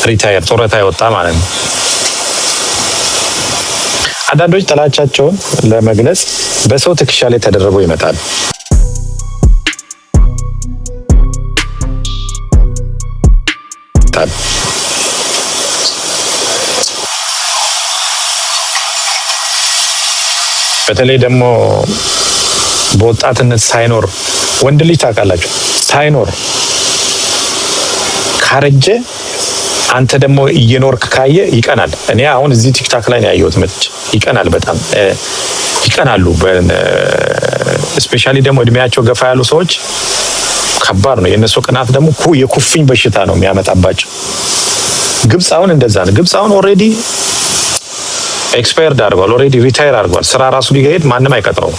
ሪታየር ጡረታ የወጣ ማለት ነው። አንዳንዶች ጥላቻቸውን ለመግለጽ በሰው ትከሻ ላይ ተደርበው ይመጣሉ። በተለይ ደግሞ በወጣትነት ሳይኖር ወንድ ልጅ ታውቃላችሁ፣ ሳይኖር ካረጀ አንተ ደግሞ እየኖርክ ካየ ይቀናል። እኔ አሁን እዚህ ቲክታክ ላይ ነው ያየሁት መጥቼ ይቀናል፣ በጣም ይቀናሉ። ስፔሻሊ ደግሞ እድሜያቸው ገፋ ያሉ ሰዎች ከባድ ነው የነሱ ቅናት። ደግሞ የኩፍኝ በሽታ ነው የሚያመጣባቸው። ግብጽ አሁን እንደዛ ነው። ግብጽ አሁን ኦልሬዲ ኤክስፓየርድ አድርጓል፣ ኦልሬዲ ሪታየር አድርጓል። ስራ ራሱ ሊሄድ ማንም አይቀጥረውም።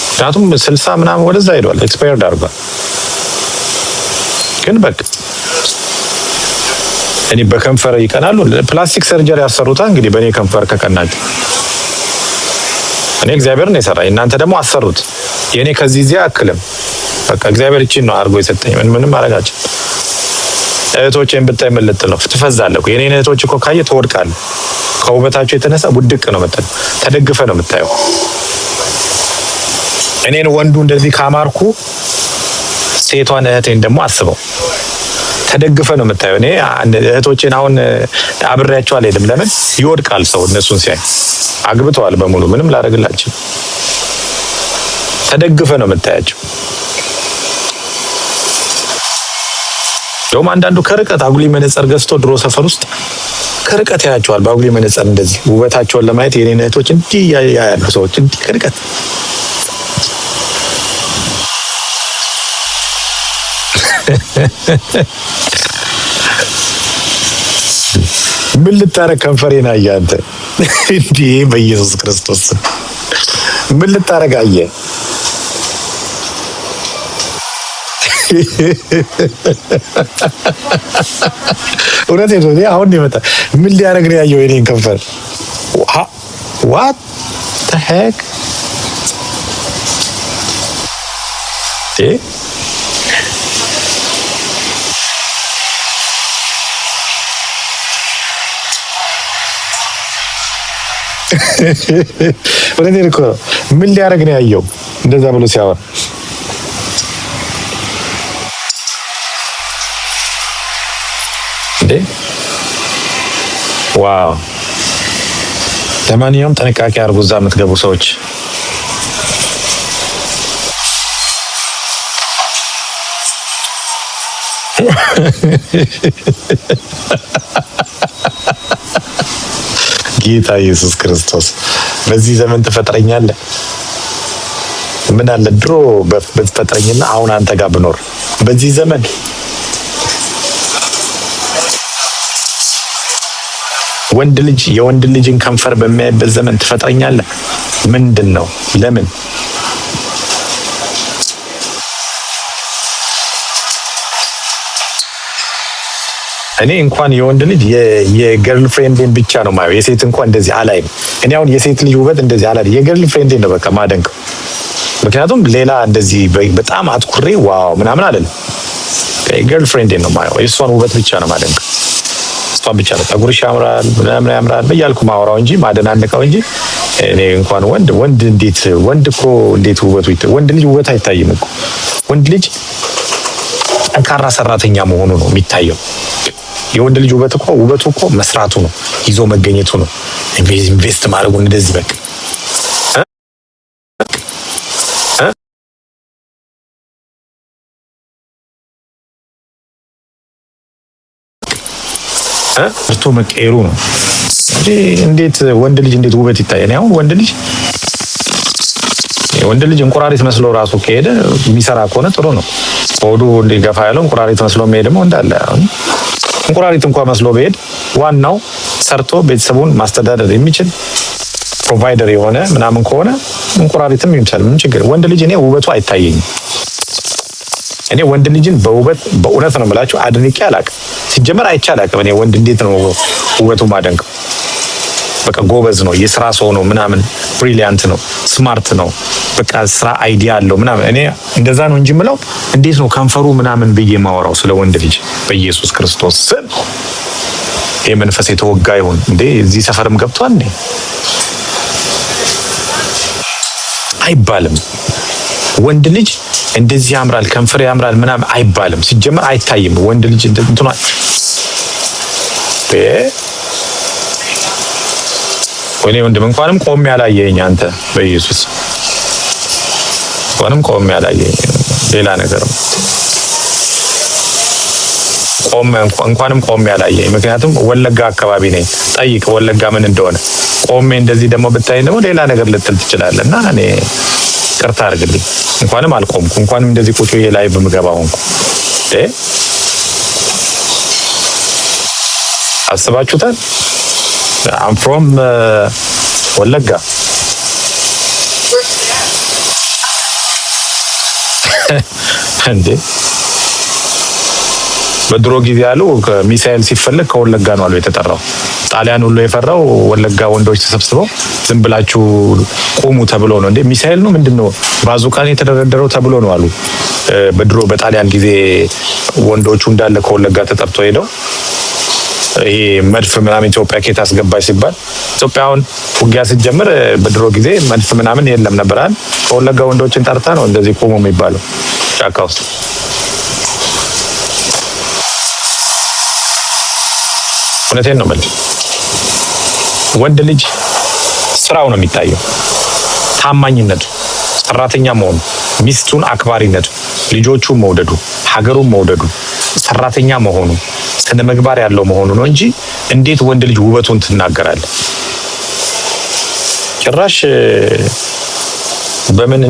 ምክንያቱም 60 ምናምን ወደዛ ሄዷል፣ ኤክስፓየርድ አድርጓል። ግን በቃ እኔ በከንፈር ይቀናሉ። ፕላስቲክ ሰርጀሪ ያሰሩታ እንግዲህ በእኔ ከንፈር ከቀናችሁ እኔ እግዚአብሔር ነው የሰራኝ፣ እናንተ ደግሞ አሰሩት። የኔ ከዚህ እዚያ አክልም በቃ እግዚአብሔር እቺን ነው አድርጎ የሰጠኝ። ምንም አረጋችሁ። እህቶቼን ብታይ መልጥ ነው ትፈዛለህ። የኔን እህቶች እኮ ካየ ትወድቃለህ። ከውበታቸው የተነሳ ውድቅ ነው መጣ ተደግፈ ነው የምታየው። እኔን ወንዱ እንደዚህ ካማርኩ ሴቷን እህቴን ደግሞ አስበው ተደግፈ ነው የምታየው። እኔ እህቶቼን አሁን አብሬያቸው አልሄድም። ለምን ይወድቃል ሰው እነሱን ሲያይ። አግብተዋል በሙሉ ምንም ላደርግላችሁ። ተደግፈ ነው የምታያቸው። ደሞ አንዳንዱ ከርቀት አጉሊ መነጽር ገዝቶ ድሮ ሰፈር ውስጥ ከርቀት ያያቸዋል። በአጉሊ መነጽር እንደዚህ ውበታቸውን ለማየት የኔን እህቶች እንዲህ ያያሉ ሰዎች እንዲህ ከርቀት። ምን ልታረግ ከንፈሬን አየህ አንተ? እንዴ በኢየሱስ ክርስቶስ ምን ልታረግ አየህ? እውነቴን ነው። አሁን ይመጣ ምን ሊያረግ ነው ያየው የኔን ከንፈር? what the heck እውነቴን እኮ ምን ሊያረግ ነው ያየው እንደዛ ብሎ ሲያወራ? ዋው! ለማንኛውም ጥንቃቄ አድርጉ እዛ የምትገቡ ሰዎች። ጌታ ኢየሱስ ክርስቶስ በዚህ ዘመን ትፈጥረኛለህ? ምን አለ ድሮ በትፈጥረኝና አሁን አንተ ጋር ብኖር በዚህ ዘመን ወንድ ልጅ የወንድ ልጅን ከንፈር በሚያይበት ዘመን ትፈጥረኛለህ? ምንድን ነው? ለምን? እኔ እንኳን የወንድ ልጅ የገርል ፍሬንዴን ብቻ ነው ማየው። የሴት እንኳን እንደዚህ አላይም። እኔ አሁን የሴት ልጅ ውበት እንደዚህ አላይም። የገርል ፍሬንዴን ነው በቃ ማደንቀው። ምክንያቱም ሌላ እንደዚህ በጣም አትኩሬ ዋው ምናምን አይደለም። የገርል ፍሬንዴን ነው ማየው። የእሷን ውበት ብቻ ነው ማደንቀው። እሷን ብቻ ነው ፀጉርሽ ያምራል ምናምን ያምራል በያልኩ ማወራው እንጂ ማደናነቀው እንጂ እኔ እንኳን ወንድ እንዴት ወንድ እኮ እንዴት ውበቱ ወንድ ልጅ ውበት አይታይም እኮ። ወንድ ልጅ ጠንካራ ሰራተኛ መሆኑ ነው የሚታየው። የወንድ ልጅ ውበቱ እኮ መስራቱ ነው፣ ይዞ መገኘቱ ነው፣ ኢንቨስት ማድረጉ እንደዚህ በቃ እርቶ መቀየሩ ነው እንጂ እንዴት ወንድ ልጅ እንዴት ውበት ይታያል? አሁን ወንድ ልጅ እንቁራሪት መስሎ ራሱ ከሄደ የሚሰራ ከሆነ ጥሩ ነው። ሆዱ እንዲገፋ ያለው እንቁራሪት መስሎ መሄድ ደግሞ እንዳለ እንቁራሪት እንኳን መስሎ በሄድ ዋናው ሰርቶ ቤተሰቡን ማስተዳደር የሚችል ፕሮቫይደር የሆነ ምናምን ከሆነ እንቁራሪትም ይምሰል ምን ችግር። ወንድ ልጅ እኔ ውበቱ አይታየኝም። እኔ ወንድ ልጅን በውበት በእውነት ነው የምላችሁ አድንቄ አላውቅም። ሲጀመር አይቼ አላውቅም። እኔ ወንድ እንዴት ነው ውበቱ ማደንቀው? በቃ ጎበዝ ነው፣ የስራ ሰው ነው ምናምን፣ ብሪሊያንት ነው፣ ስማርት ነው፣ በቃ ስራ አይዲያ አለው ምናምን። እኔ እንደዛ ነው እንጂ የምለው እንዴት ነው ከንፈሩ ምናምን ብዬ ማወራው ስለ ወንድ ልጅ በኢየሱስ ክርስቶስ ስም ይሄ መንፈስ የተወጋ ይሁን እንዴ እዚህ ሰፈርም ገብቷል እንዴ አይባልም። ወንድ ልጅ እንደዚህ ያምራል ከንፈር ያምራል ምናምን አይባልም። ሲጀመር አይታይም ወንድ ልጅ እንትኗ ወኔ ወንድም እንኳንም ቆም ያላየኝ አንተ በኢየሱስ እንኳንም ቆም ያላየኝ ሌላ ነገር ነው። እንኳንም ቆም ያላየኝ ምክንያቱም ወለጋ አካባቢ ነኝ። ጠይቅ ወለጋ ምን እንደሆነ። ቆሜ እንደዚህ ደግሞ ብታይ ነው ሌላ ነገር ልትል ትችላለና እኔ ቅርታ አድርግልኝ። እንኳንም አልቆምኩ እንኳንም እንደዚህ ቁጭ ላይ በመገባ ሆንኩ። አስባችሁታል? I'm from ወለጋ እንዴ በድሮ ጊዜ ያለው ሚሳኤል ሲፈልግ ከወለጋ ነው አሉ የተጠራው። ጣሊያን ሁሉ የፈራው ወለጋ ወንዶች ተሰብስበው ዝም ብላችሁ ቆሙ ተብሎ ነው። እንዴ ሚሳኤል ነው ምንድነው ባዙቃን የተደረደረው ተብሎ ነው አሉ። በድሮ በጣሊያን ጊዜ ወንዶቹ እንዳለ ከወለጋ ተጠርቶ ሄደው ይሄ መድፍ ምናምን ኢትዮጵያ ከየት አስገባች ሲባል ኢትዮጵያውን ውጊያ ሲጀምር በድሮ ጊዜ መድፍ ምናምን የለም ነበር አይደል? ከወለጋ ወንዶችን ጠርታ ነው እንደዚህ ቆሙ የሚባለው ጫካ ውስጥ። እውነቴን ነው የምልህ። ወንድ ልጅ ስራው ነው የሚታየው፣ ታማኝነቱ፣ ሰራተኛ መሆኑ፣ ሚስቱን አክባሪነቱ፣ ልጆቹን መውደዱ፣ ሀገሩን መውደዱ፣ ሰራተኛ መሆኑ፣ ስነ ምግባር ያለው መሆኑ ነው እንጂ እንዴት ወንድ ልጅ ውበቱን ትናገራለህ? ጭራሽ በምን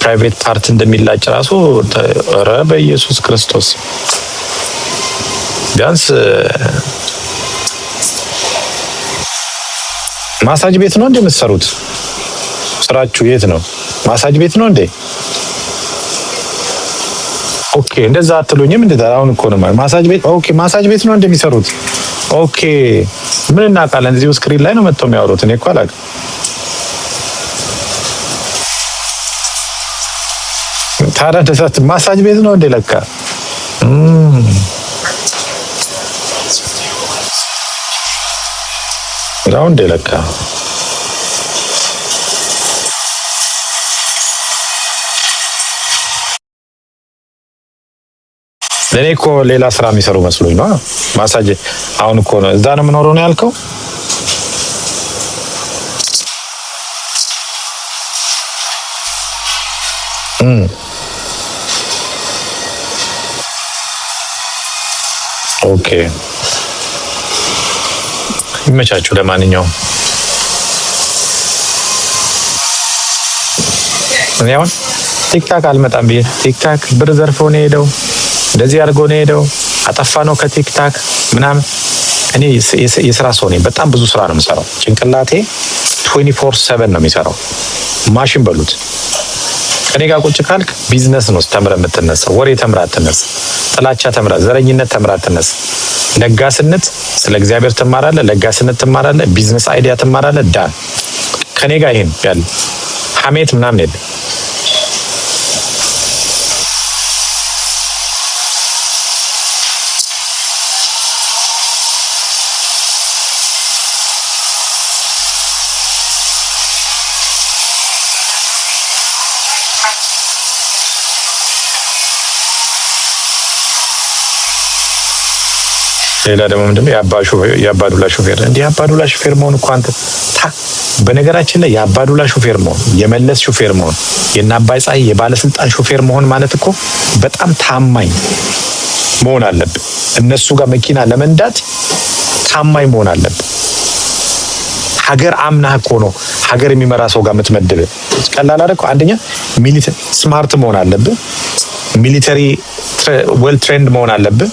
ፕራይቬት ፓርት እንደሚላጭ ራሱ ኧረ በኢየሱስ ክርስቶስ ቢያንስ ማሳጅ ቤት ነው እንዴ የምትሰሩት? ስራችሁ የት ነው? ማሳጅ ቤት ነው እንዴ? ኦኬ እንደዛ አትሉኝም እንዴ? አሁን እኮ ነው ማሳጅ ቤት። ኦኬ ማሳጅ ቤት ነው እንደሚሰሩት። ኦኬ ምን እናውቃለን? እዚሁ ስክሪን ላይ ነው መጥተው የሚያወሩት። እኔ እኮ አላውቅም። ታዲያ ደሳት ማሳጅ ቤት ነው እንዴ ለካ? ነው እንዴ ለካ? ለኔ እኮ ሌላ ስራ የሚሰሩ መስሎኝ ነው። ማሳጅ አሁን እኮ ነው እዛ ነው የምኖረው ነው ያልከው? ኦኬ ይመቻችሁ። ለማንኛውም እኔ አሁን ቲክታክ አልመጣም ብዬ ቲክታክ ብር ዘርፎ ነው ሄደው እንደዚህ አድርጎ ነው ሄደው አጠፋ ነው ከቲክታክ ምናምን። እኔ የስራ ሰው ነኝ። በጣም ብዙ ስራ ነው የምሰራው። ጭንቅላቴ 24/7 ነው የሚሰራው። ማሽን በሉት። ከኔ ጋር ቁጭ ካልክ ቢዝነስ ነው ተምረህ የምትነሳው። ወሬ ተምረህ አትነሳ። ጥላቻ ተምረህ፣ ዘረኝነት ተምረህ አትነሳ። ለጋስነት ስለ እግዚአብሔር ትማራለህ። ለጋስነት ትማራለህ። ቢዝነስ አይዲያ ትማራለህ። ዳን ከኔ ጋር ይሄን ያለ ሐሜት ምናምን የለም። ሌላ ደግሞ ምንድነው የአባዱላ ሹፌር እንዴ? የአባዱላ ሹፌር መሆን እኮ አንተ በነገራችን ላይ የአባዱላ ሹፌር መሆን፣ የመለስ ሹፌር መሆን፣ የአባይ ፀሐይ የባለስልጣን ሹፌር መሆን ማለት እኮ በጣም ታማኝ መሆን አለብን። እነሱ ጋር መኪና ለመንዳት ታማኝ መሆን አለብን። ሀገር አምናህ እኮ ነው ሀገር የሚመራ ሰው ጋር የምትመድብ። ቀላል አይደል? አንደኛ ሚሊተሪ ስማርት መሆን አለብን። ሚሊተሪ ዌል ትሬንድ መሆን አለብን።